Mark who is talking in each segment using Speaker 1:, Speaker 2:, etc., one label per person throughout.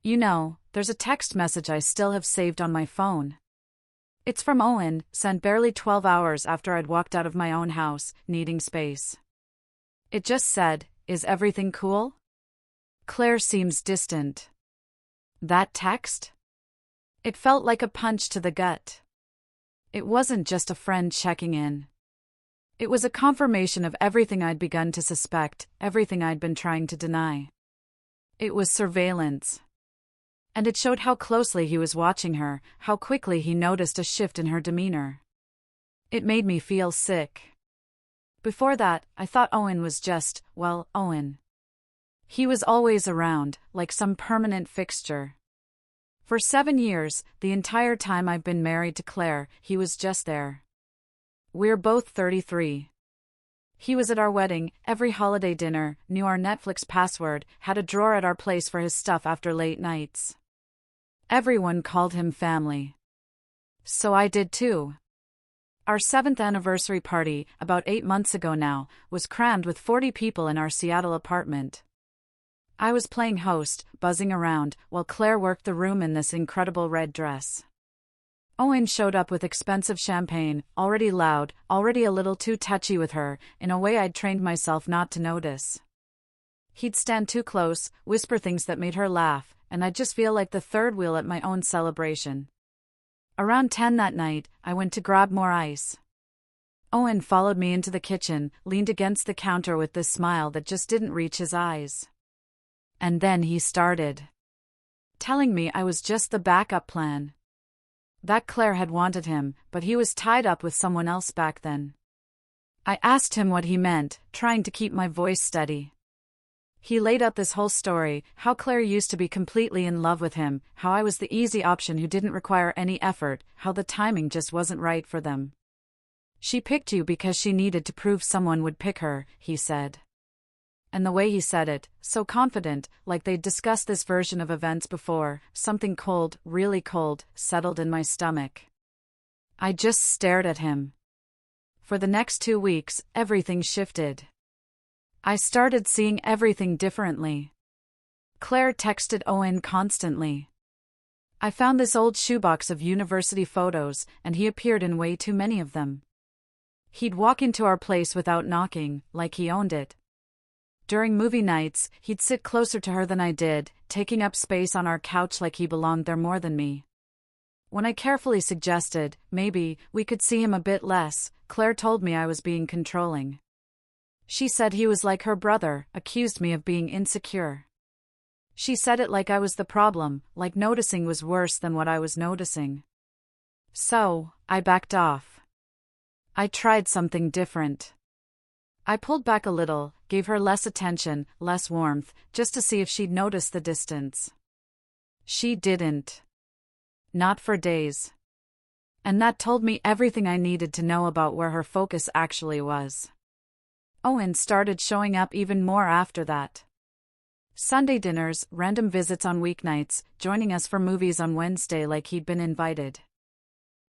Speaker 1: There's a text message I still have saved on my phone. It's from Owen, sent barely 12 hours after I'd walked out of my own house, needing space. It just said, "Is everything cool?" Claire seems distant. That text? It felt like a punch to the gut. It wasn't just a friend checking in. It was a confirmation of everything I'd begun to suspect, everything I'd been trying to deny. It was surveillance. And it showed how closely he was watching her, how quickly he noticed a shift in her demeanor. It made me feel sick. Before that, I thought Owen was just, Owen. He was always around, like some permanent fixture. For 7 years, the entire time I've been married to Claire, he was just there. We're both 33. He was at our wedding, every holiday dinner, knew our Netflix password, had a drawer at our place for his stuff after late nights. Everyone called him family. So I did too. Our 7th anniversary party, about 8 months ago now, was crammed with 40 people in our Seattle apartment. I was playing host, buzzing around, while Claire worked the room in this incredible red dress. Owen showed up with expensive champagne, already loud, already a little too touchy with her, in a way I'd trained myself not to notice. He'd stand too close, whisper things that made her laugh, and I'd just feel like the third wheel at my own celebration. Around 10 that night, I went to grab more ice. Owen followed me into the kitchen, leaned against the counter with this smile that just didn't reach his eyes. And then he started telling me I was just the backup plan. That Claire had wanted him, but he was tied up with someone else back then. I asked him what he meant, trying to keep my voice steady. He laid out this whole story, how Claire used to be completely in love with him, how I was the easy option who didn't require any effort, how the timing just wasn't right for them. She picked you because she needed to prove someone would pick her, he said. And the way he said it, so confident, like they'd discussed this version of events before, something cold, really cold, settled in my stomach. I just stared at him. For the next 2 weeks, everything shifted. I started seeing everything differently. Claire texted Owen constantly. I found this old shoebox of university photos, and he appeared in way too many of them. He'd walk into our place without knocking, like he owned it. During movie nights, he'd sit closer to her than I did, taking up space on our couch like he belonged there more than me. When I carefully suggested, maybe, we could see him a bit less, Claire told me I was being controlling. She said he was like her brother, accused me of being insecure. She said it like I was the problem, like noticing was worse than what I was noticing. So, I backed off. I tried something different. I pulled back a little, gave her less attention, less warmth, just to see if she'd notice the distance. She didn't. Not for days. And that told me everything I needed to know about where her focus actually was. Owen started showing up even more after that. Sunday dinners, random visits on weeknights, joining us for movies on Wednesday like he'd been invited.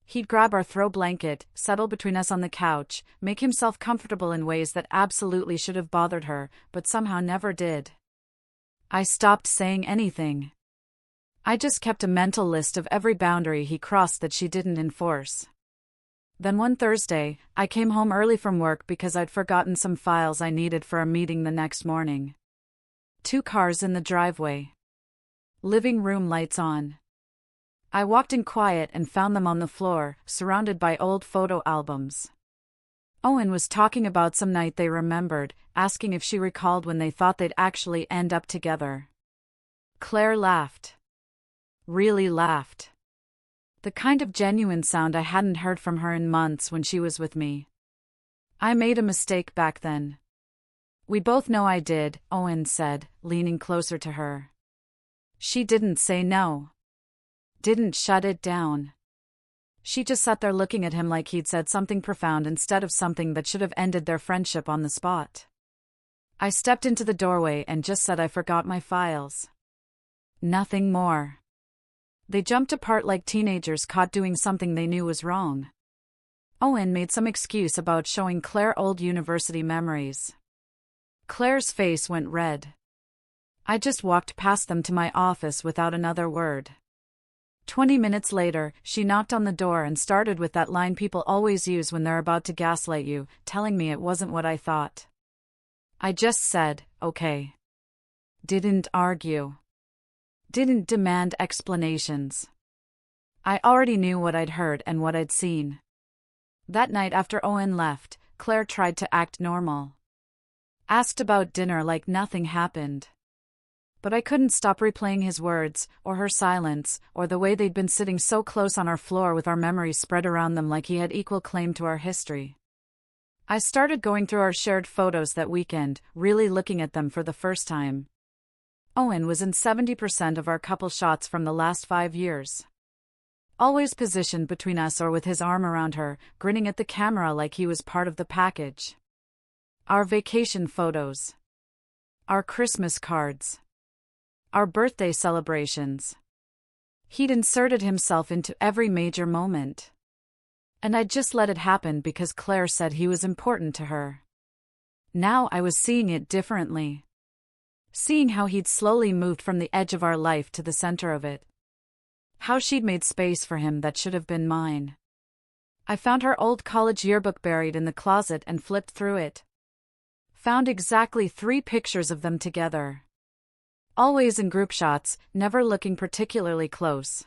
Speaker 1: He'd grab our throw blanket, settle between us on the couch, make himself comfortable in ways that absolutely should have bothered her, but somehow never did. I stopped saying anything. I just kept a mental list of every boundary he crossed that she didn't enforce. Then one Thursday, I came home early from work because I'd forgotten some files I needed for a meeting the next morning. 2 cars in the driveway. Living room lights on. I walked in quiet and found them on the floor, surrounded by old photo albums. Owen was talking about some night they remembered, asking if she recalled when they thought they'd actually end up together. Claire laughed. Really laughed. The kind of genuine sound I hadn't heard from her in months when she was with me. I made a mistake back then. We both know I did, Owen said, leaning closer to her. She didn't say no. Didn't shut it down. She just sat there looking at him like he'd said something profound instead of something that should have ended their friendship on the spot. I stepped into the doorway and just said I forgot my files. Nothing more. They jumped apart like teenagers caught doing something they knew was wrong. Owen made some excuse about showing Claire old university memories. Claire's face went red. I just walked past them to my office without another word. 20 minutes later, she knocked on the door and started with that line people always use when they're about to gaslight you, telling me it wasn't what I thought. I just said, okay. Didn't argue. Didn't demand explanations. I already knew what I'd heard and what I'd seen. That night after Owen left, Claire tried to act normal. Asked about dinner like nothing happened. But I couldn't stop replaying his words, or her silence, or the way they'd been sitting so close on our floor with our memories spread around them like he had equal claim to our history. I started going through our shared photos that weekend, really looking at them for the first time. Owen was in 70% of our couple shots from the last 5 years. Always positioned between us or with his arm around her, grinning at the camera like he was part of the package. Our vacation photos. Our Christmas cards. Our birthday celebrations. He'd inserted himself into every major moment. And I'd just let it happen because Claire said he was important to her. Now I was seeing it differently. Seeing how he'd slowly moved from the edge of our life to the center of it. How she'd made space for him that should have been mine. I found her old college yearbook buried in the closet and flipped through it. Found exactly 3 pictures of them together. Always in group shots, never looking particularly close.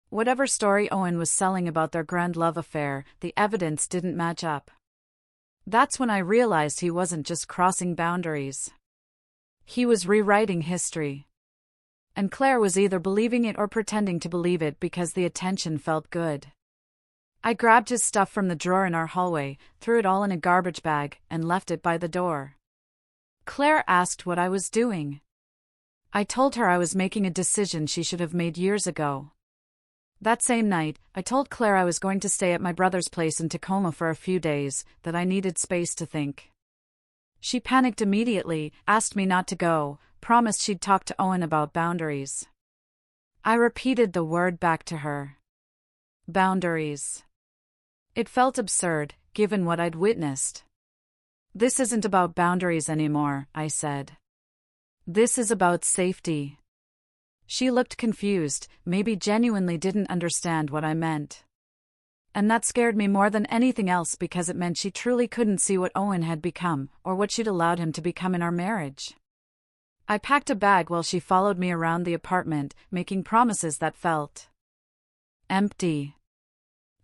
Speaker 1: Whatever story Owen was selling about their grand love affair, the evidence didn't match up. That's when I realized he wasn't just crossing boundaries. He was rewriting history. And Claire was either believing it or pretending to believe it because the attention felt good. I grabbed his stuff from the drawer in our hallway, threw it all in a garbage bag, and left it by the door. Claire asked what I was doing. I told her I was making a decision she should have made years ago. That same night, I told Claire I was going to stay at my brother's place in Tacoma for a few days, that I needed space to think. She panicked immediately, asked me not to go, promised she'd talk to Owen about boundaries. I repeated the word back to her. Boundaries. It felt absurd, given what I'd witnessed. This isn't about boundaries anymore, I said. This is about safety. She looked confused, maybe genuinely didn't understand what I meant. And that scared me more than anything else because it meant she truly couldn't see what Owen had become, or what she'd allowed him to become in our marriage. I packed a bag while she followed me around the apartment, making promises that felt empty.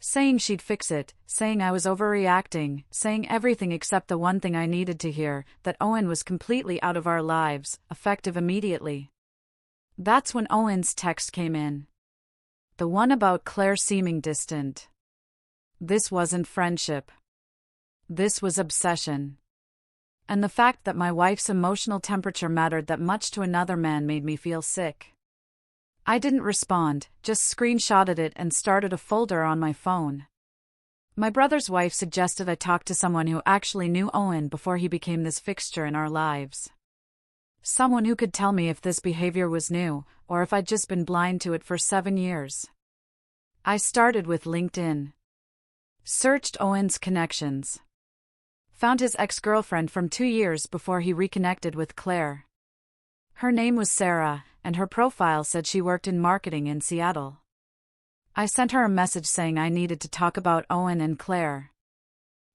Speaker 1: Saying she'd fix it, saying I was overreacting, saying everything except the one thing I needed to hear, that Owen was completely out of our lives, effective immediately. That's when Owen's text came in. The one about Claire seeming distant. This wasn't friendship. This was obsession. And the fact that my wife's emotional temperature mattered that much to another man made me feel sick. I didn't respond, just screenshotted it and started a folder on my phone. My brother's wife suggested I talk to someone who actually knew Owen before he became this fixture in our lives. Someone who could tell me if this behavior was new, or if I'd just been blind to it for 7 years. I started with LinkedIn. Searched Owen's connections. Found his ex-girlfriend from 2 years before he reconnected with Claire. Her name was Sarah, and her profile said she worked in marketing in Seattle. I sent her a message saying I needed to talk about Owen and Claire.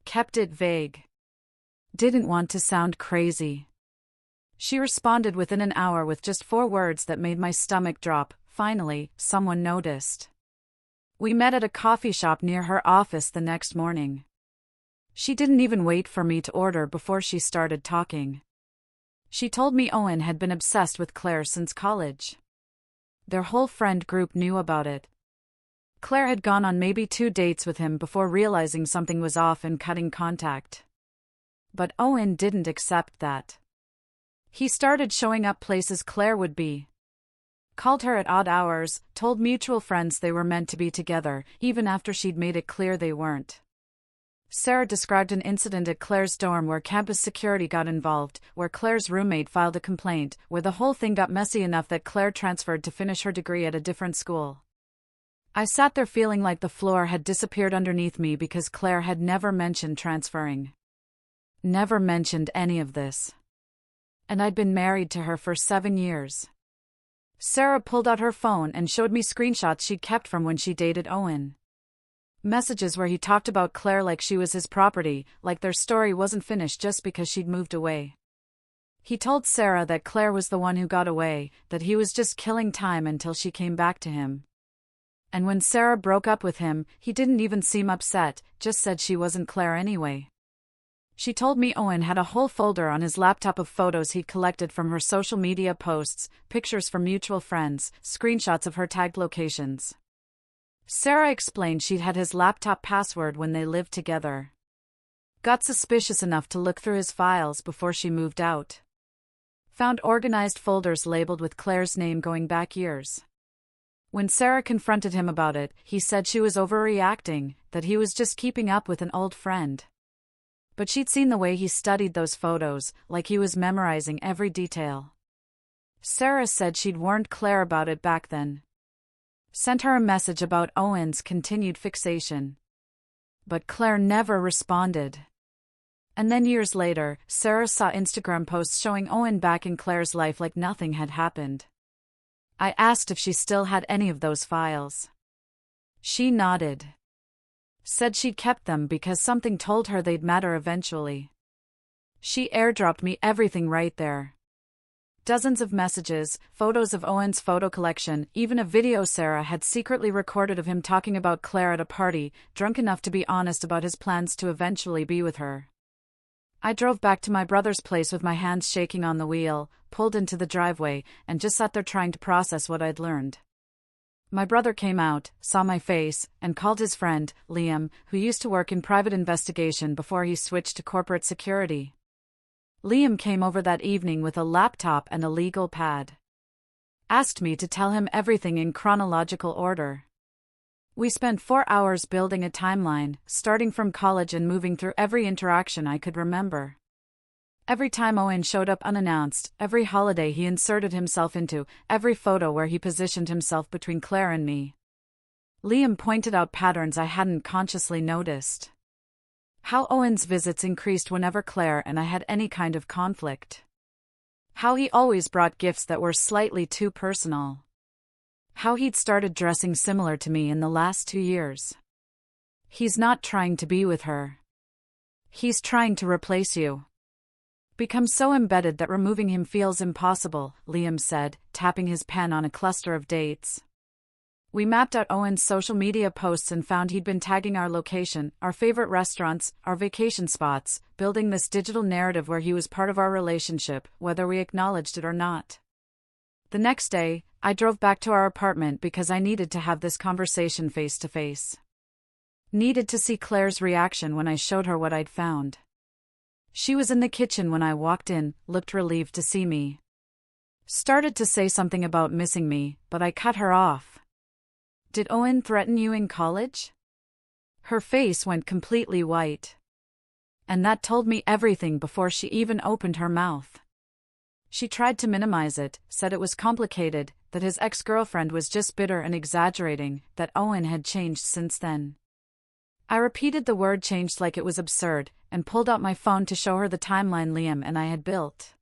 Speaker 1: Kept it vague. Didn't want to sound crazy. She responded within an hour with just 4 words that made my stomach drop. Finally, someone noticed. We met at a coffee shop near her office the next morning. She didn't even wait for me to order before she started talking. She told me Owen had been obsessed with Claire since college. Their whole friend group knew about it. Claire had gone on maybe 2 dates with him before realizing something was off and cutting contact. But Owen didn't accept that. He started showing up places Claire would be. Called her at odd hours, told mutual friends they were meant to be together, even after she'd made it clear they weren't. Sarah described an incident at Claire's dorm where campus security got involved, where Claire's roommate filed a complaint, where the whole thing got messy enough that Claire transferred to finish her degree at a different school. I sat there feeling like the floor had disappeared underneath me because Claire had never mentioned transferring. Never mentioned any of this. And I'd been married to her for 7 years. Sarah pulled out her phone and showed me screenshots she'd kept from when she dated Owen. Messages where he talked about Claire like she was his property, like their story wasn't finished just because she'd moved away. He told Sarah that Claire was the one who got away, that he was just killing time until she came back to him. And when Sarah broke up with him, he didn't even seem upset, just said she wasn't Claire anyway. She told me Owen had a whole folder on his laptop of photos he'd collected from her social media posts, pictures from mutual friends, screenshots of her tagged locations. Sarah explained she'd had his laptop password when they lived together. Got suspicious enough to look through his files before she moved out. Found organized folders labeled with Claire's name going back years. When Sarah confronted him about it, he said she was overreacting, that he was just keeping up with an old friend. But she'd seen the way he studied those photos, like he was memorizing every detail. Sarah said she'd warned Claire about it back then. Sent her a message about Owen's continued fixation. But Claire never responded. And then years later, Sarah saw Instagram posts showing Owen back in Claire's life like nothing had happened. I asked if she still had any of those files. She nodded. Said she'd kept them because something told her they'd matter eventually. She airdropped me everything right there. Dozens of messages, photos of Owen's photo collection, even a video Sarah had secretly recorded of him talking about Claire at a party, drunk enough to be honest about his plans to eventually be with her. I drove back to my brother's place with my hands shaking on the wheel, pulled into the driveway, and just sat there trying to process what I'd learned. My brother came out, saw my face, and called his friend, Liam, who used to work in private investigation before he switched to corporate security. Liam came over that evening with a laptop and a legal pad. Asked me to tell him everything in chronological order. We spent 4 hours building a timeline, starting from college and moving through every interaction I could remember. Every time Owen showed up unannounced, every holiday he inserted himself into, every photo where he positioned himself between Claire and me. Liam pointed out patterns I hadn't consciously noticed. How Owen's visits increased whenever Claire and I had any kind of conflict. How he always brought gifts that were slightly too personal. How he'd started dressing similar to me in the last 2 years. He's not trying to be with her. He's trying to replace you. Become so embedded that removing him feels impossible, Liam said, tapping his pen on a cluster of dates. We mapped out Owen's social media posts and found he'd been tagging our location, our favorite restaurants, our vacation spots, building this digital narrative where he was part of our relationship, whether we acknowledged it or not. The next day, I drove back to our apartment because I needed to have this conversation face to face. Needed to see Claire's reaction when I showed her what I'd found. She was in the kitchen when I walked in, looked relieved to see me. Started to say something about missing me, but I cut her off. Did Owen threaten you in college? Her face went completely white. And that told me everything before she even opened her mouth. She tried to minimize it, said it was complicated, that his ex-girlfriend was just bitter and exaggerating, that Owen had changed since then. I repeated the word changed like it was absurd, and pulled out my phone to show her the timeline Liam and I had built.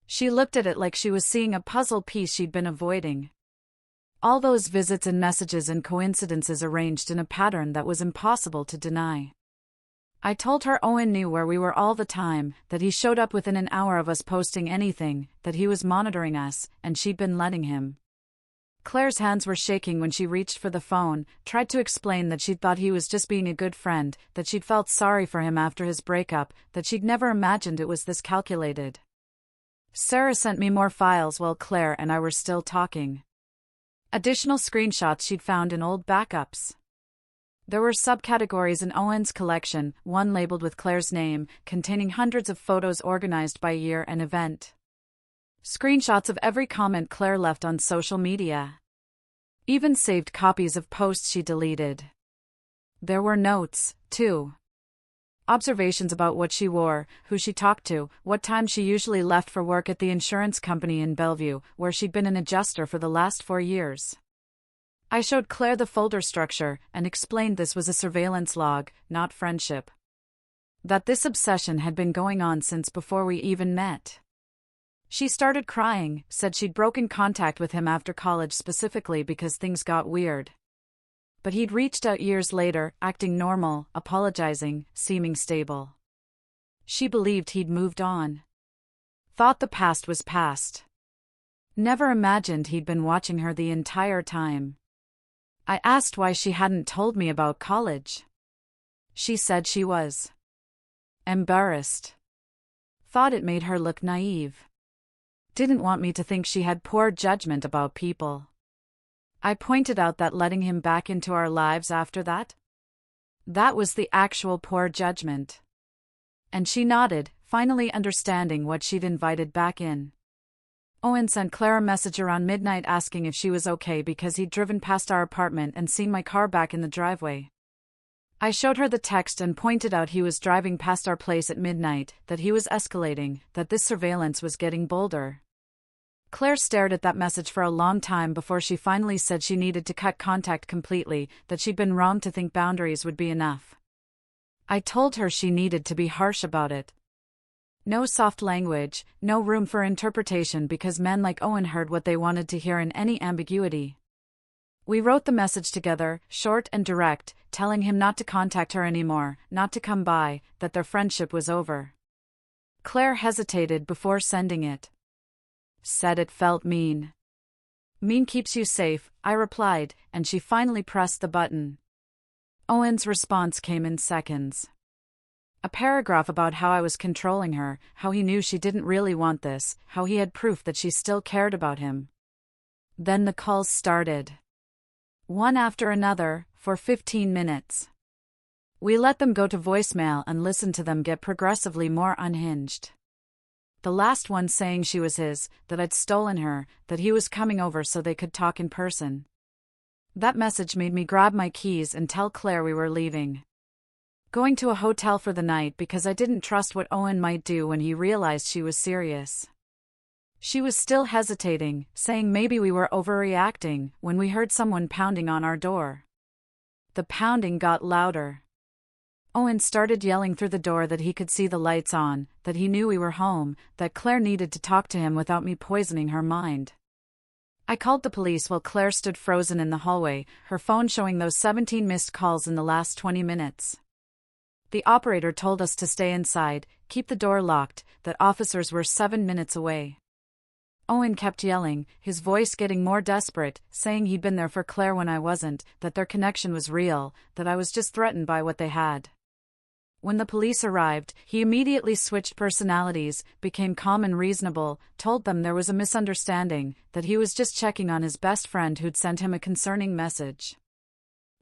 Speaker 1: She looked at it like she was seeing a puzzle piece she'd been avoiding. All those visits and messages and coincidences arranged in a pattern that was impossible to deny. I told her Owen knew where we were all the time, that he showed up within an hour of us posting anything, that he was monitoring us, and she'd been letting him. Claire's hands were shaking when she reached for the phone, tried to explain that she'd thought he was just being a good friend, that she'd felt sorry for him after his breakup, that she'd never imagined it was this calculated. Sarah sent me more files while Claire and I were still talking. Additional screenshots she'd found in old backups. There were subcategories in Owen's collection, one labeled with Claire's name, containing hundreds of photos organized by year and event. Screenshots of every comment Claire left on social media. Even saved copies of posts she deleted. There were notes, too. Observations about what she wore, who she talked to, what time she usually left for work at the insurance company in Bellevue, where she'd been an adjuster for the last 4 years. I showed Claire the folder structure and explained this was a surveillance log, not friendship. That this obsession had been going on since before we even met. She started crying, said she'd broken contact with him after college specifically because things got weird. But he'd reached out years later, acting normal, apologizing, seeming stable. She believed he'd moved on. Thought the past was past. Never imagined he'd been watching her the entire time. I asked why she hadn't told me about college. She said she was embarrassed. Thought it made her look naive. Didn't want me to think she had poor judgment about people. I pointed out that letting him back into our lives after that was the actual poor judgment. And she nodded, finally understanding what she'd invited back in. Owen sent Claire a message around midnight asking if she was okay because he'd driven past our apartment and seen my car back in the driveway. I showed her the text and pointed out he was driving past our place at midnight, that he was escalating, that this surveillance was getting bolder. Claire stared at that message for a long time before she finally said she needed to cut contact completely, that she'd been wrong to think boundaries would be enough. I told her she needed to be harsh about it. No soft language, no room for interpretation because men like Owen heard what they wanted to hear in any ambiguity. We wrote the message together, short and direct, telling him not to contact her anymore, not to come by, that their friendship was over. Claire hesitated before sending it. Said it felt mean. Mean keeps you safe, I replied, and she finally pressed the button. Owen's response came in seconds. A paragraph about how I was controlling her, how he knew she didn't really want this, how he had proof that she still cared about him. Then the calls started. One after another, for 15 minutes. We let them go to voicemail and listened to them get progressively more unhinged. The last one saying she was his, that I'd stolen her, that he was coming over so they could talk in person. That message made me grab my keys and tell Claire we were leaving. Going to a hotel for the night because I didn't trust what Owen might do when he realized she was serious. She was still hesitating, saying maybe we were overreacting, when we heard someone pounding on our door. The pounding got louder. Owen started yelling through the door that he could see the lights on, that he knew we were home, that Claire needed to talk to him without me poisoning her mind. I called the police while Claire stood frozen in the hallway, her phone showing those 17 missed calls in the last 20 minutes. The operator told us to stay inside, keep the door locked, that officers were 7 minutes away. Owen kept yelling, his voice getting more desperate, saying he'd been there for Claire when I wasn't, that their connection was real, that I was just threatened by what they had. When the police arrived, he immediately switched personalities, became calm and reasonable, told them there was a misunderstanding, that he was just checking on his best friend who'd sent him a concerning message.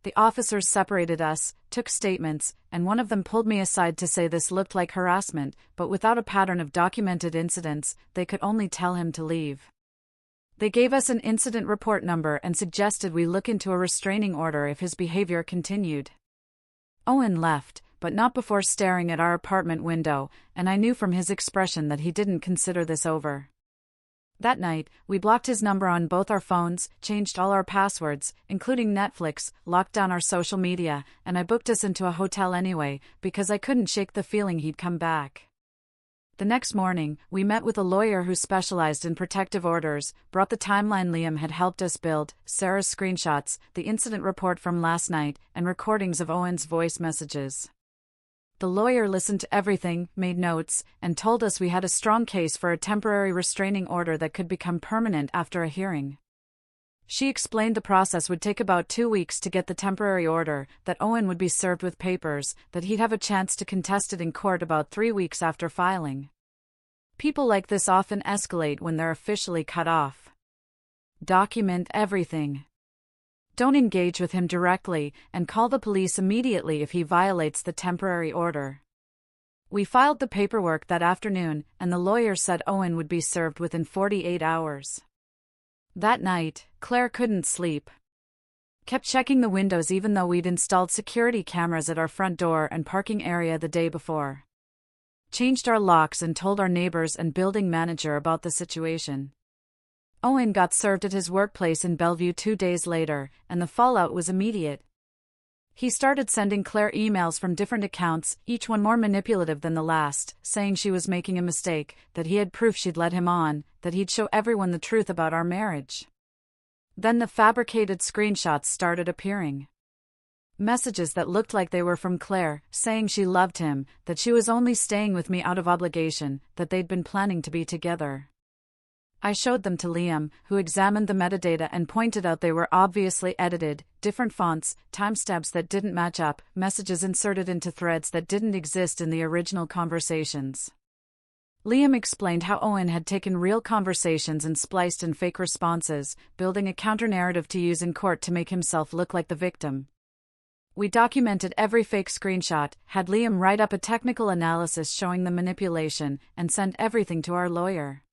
Speaker 1: The officers separated us, took statements, and one of them pulled me aside to say this looked like harassment, but without a pattern of documented incidents, they could only tell him to leave. They gave us an incident report number and suggested we look into a restraining order if his behavior continued. Owen left, but not before staring at our apartment window, and I knew from his expression that he didn't consider this over. That night, we blocked his number on both our phones, changed all our passwords, including Netflix, locked down our social media, and I booked us into a hotel anyway, because I couldn't shake the feeling he'd come back. The next morning, we met with a lawyer who specialized in protective orders, brought the timeline Liam had helped us build, Sarah's screenshots, the incident report from last night, and recordings of Owen's voice messages. The lawyer listened to everything, made notes, and told us we had a strong case for a temporary restraining order that could become permanent after a hearing. She explained the process would take about 2 weeks to get the temporary order, that Owen would be served with papers, that he'd have a chance to contest it in court about 3 weeks after filing. People like this often escalate when they're officially cut off. Document everything. Don't engage with him directly, and call the police immediately if he violates the temporary order. We filed the paperwork that afternoon, and the lawyer said Owen would be served within 48 hours. That night, Claire couldn't sleep. Kept checking the windows even though we'd installed security cameras at our front door and parking area the day before. Changed our locks and told our neighbors and building manager about the situation. Owen got served at his workplace in Bellevue 2 days later, and the fallout was immediate. He started sending Claire emails from different accounts, each one more manipulative than the last, saying she was making a mistake, that he had proof she'd led him on, that he'd show everyone the truth about our marriage. Then the fabricated screenshots started appearing. Messages that looked like they were from Claire, saying she loved him, that she was only staying with me out of obligation, that they'd been planning to be together. I showed them to Liam, who examined the metadata and pointed out they were obviously edited, different fonts, timestamps that didn't match up, messages inserted into threads that didn't exist in the original conversations. Liam explained how Owen had taken real conversations and spliced in fake responses, building a counter-narrative to use in court to make himself look like the victim. We documented every fake screenshot, had Liam write up a technical analysis showing the manipulation, and send everything to our lawyer.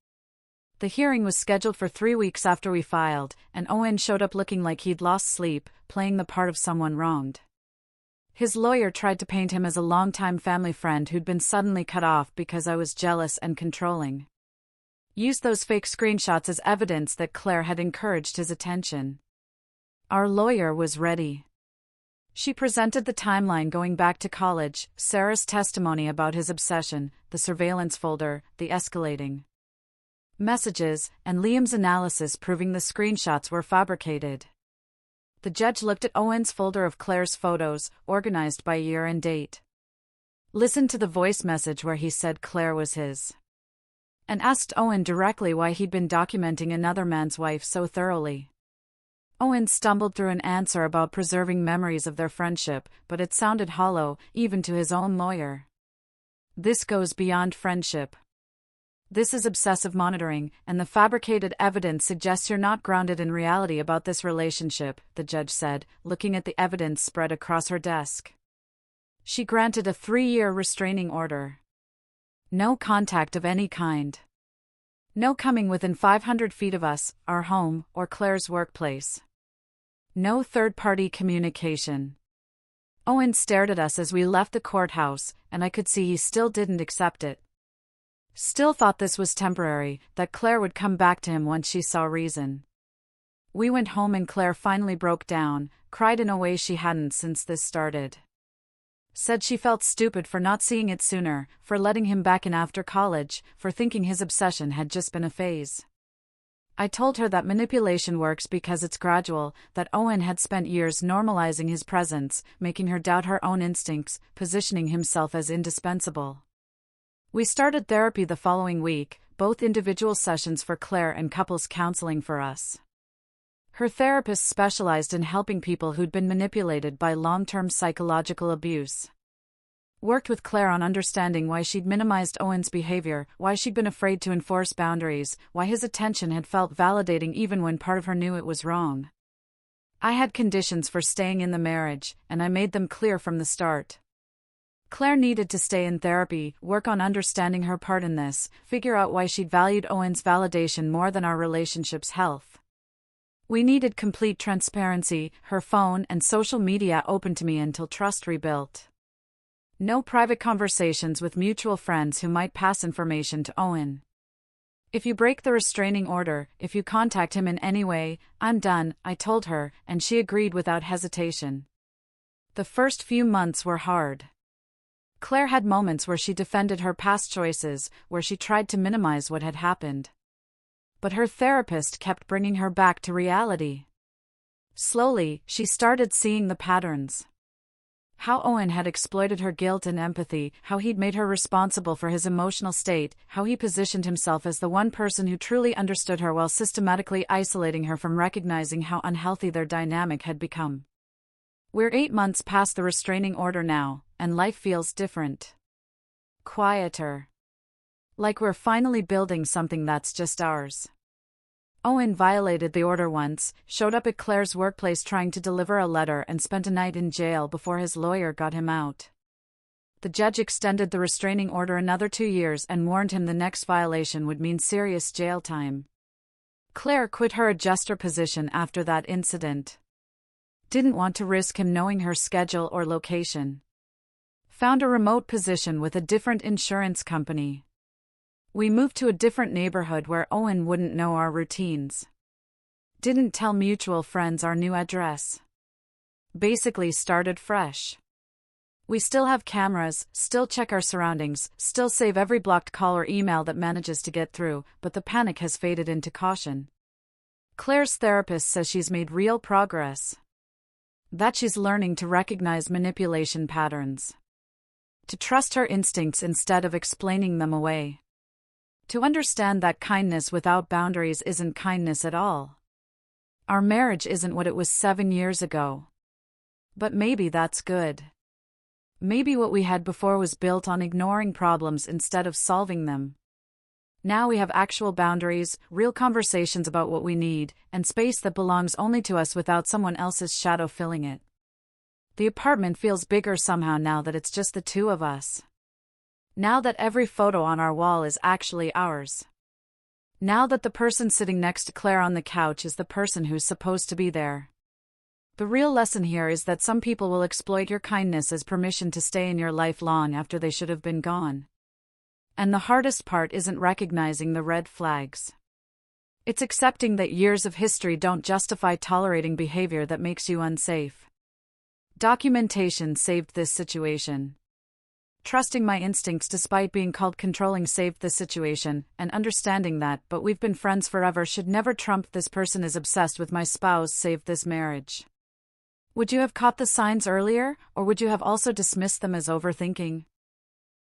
Speaker 1: The hearing was scheduled for 3 weeks after we filed, and Owen showed up looking like he'd lost sleep, playing the part of someone wronged. His lawyer tried to paint him as a longtime family friend who'd been suddenly cut off because I was jealous and controlling. Used those fake screenshots as evidence that Claire had encouraged his attention. Our lawyer was ready. She presented the timeline going back to college, Sarah's testimony about his obsession, the surveillance folder, the escalating messages, and Liam's analysis proving the screenshots were fabricated. The judge looked at Owen's folder of Claire's photos, organized by year and date. Listened to the voice message where he said Claire was his. And asked Owen directly why he'd been documenting another man's wife so thoroughly. Owen stumbled through an answer about preserving memories of their friendship, but it sounded hollow, even to his own lawyer. This goes beyond friendship. This is obsessive monitoring, and the fabricated evidence suggests you're not grounded in reality about this relationship, the judge said, looking at the evidence spread across her desk. She granted a 3-year restraining order. No contact of any kind. No coming within 500 feet of us, our home, or Claire's workplace. No third-party communication. Owen stared at us as we left the courthouse, and I could see he still didn't accept it. Still thought this was temporary, that Claire would come back to him once she saw reason. We went home and Claire finally broke down, cried in a way she hadn't since this started. Said she felt stupid for not seeing it sooner, for letting him back in after college, for thinking his obsession had just been a phase. I told her that manipulation works because it's gradual, that Owen had spent years normalizing his presence, making her doubt her own instincts, positioning himself as indispensable. We started therapy the following week, both individual sessions for Claire and couples counseling for us. Her therapist specialized in helping people who'd been manipulated by long-term psychological abuse. Worked with Claire on understanding why she'd minimized Owen's behavior, why she'd been afraid to enforce boundaries, why his attention had felt validating even when part of her knew it was wrong. I had conditions for staying in the marriage, and I made them clear from the start. Claire needed to stay in therapy, work on understanding her part in this, figure out why she'd valued Owen's validation more than our relationship's health. We needed complete transparency, her phone and social media open to me until trust rebuilt. No private conversations with mutual friends who might pass information to Owen. If you break the restraining order, if you contact him in any way, I'm done, I told her, and she agreed without hesitation. The first few months were hard. Claire had moments where she defended her past choices, where she tried to minimize what had happened. But her therapist kept bringing her back to reality. Slowly, she started seeing the patterns. How Owen had exploited her guilt and empathy, how he'd made her responsible for his emotional state, how he positioned himself as the one person who truly understood her while systematically isolating her from recognizing how unhealthy their dynamic had become. We're 8 months past the restraining order now, and life feels different. Quieter. Like we're finally building something that's just ours. Owen violated the order once, showed up at Claire's workplace trying to deliver a letter and spent a night in jail before his lawyer got him out. The judge extended the restraining order another 2 years and warned him the next violation would mean serious jail time. Claire quit her adjuster position after that incident. Didn't want to risk him knowing her schedule or location. Found a remote position with a different insurance company. We moved to a different neighborhood where Owen wouldn't know our routines. Didn't tell mutual friends our new address. basically started fresh. We still have cameras, still check our surroundings, still save every blocked call or email that manages to get through, but the panic has faded into caution. Claire's therapist says she's made real progress. That she's learning to recognize manipulation patterns. To trust her instincts instead of explaining them away. To understand that kindness without boundaries isn't kindness at all. Our marriage isn't what it was 7 years ago. But maybe that's good. Maybe what we had before was built on ignoring problems instead of solving them. Now we have actual boundaries, real conversations about what we need, and space that belongs only to us without someone else's shadow filling it. The apartment feels bigger somehow now that it's just the two of us. Now that every photo on our wall is actually ours. Now that the person sitting next to Claire on the couch is the person who's supposed to be there. The real lesson here is that some people will exploit your kindness as permission to stay in your life long after they should have been gone. And the hardest part isn't recognizing the red flags. It's accepting that years of history don't justify tolerating behavior that makes you unsafe. Documentation saved this situation. Trusting my instincts despite being called controlling saved this situation, and understanding that, but we've been friends forever should never trump this person is obsessed with my spouse saved this marriage. Would you have caught the signs earlier, or would you have also dismissed them as overthinking?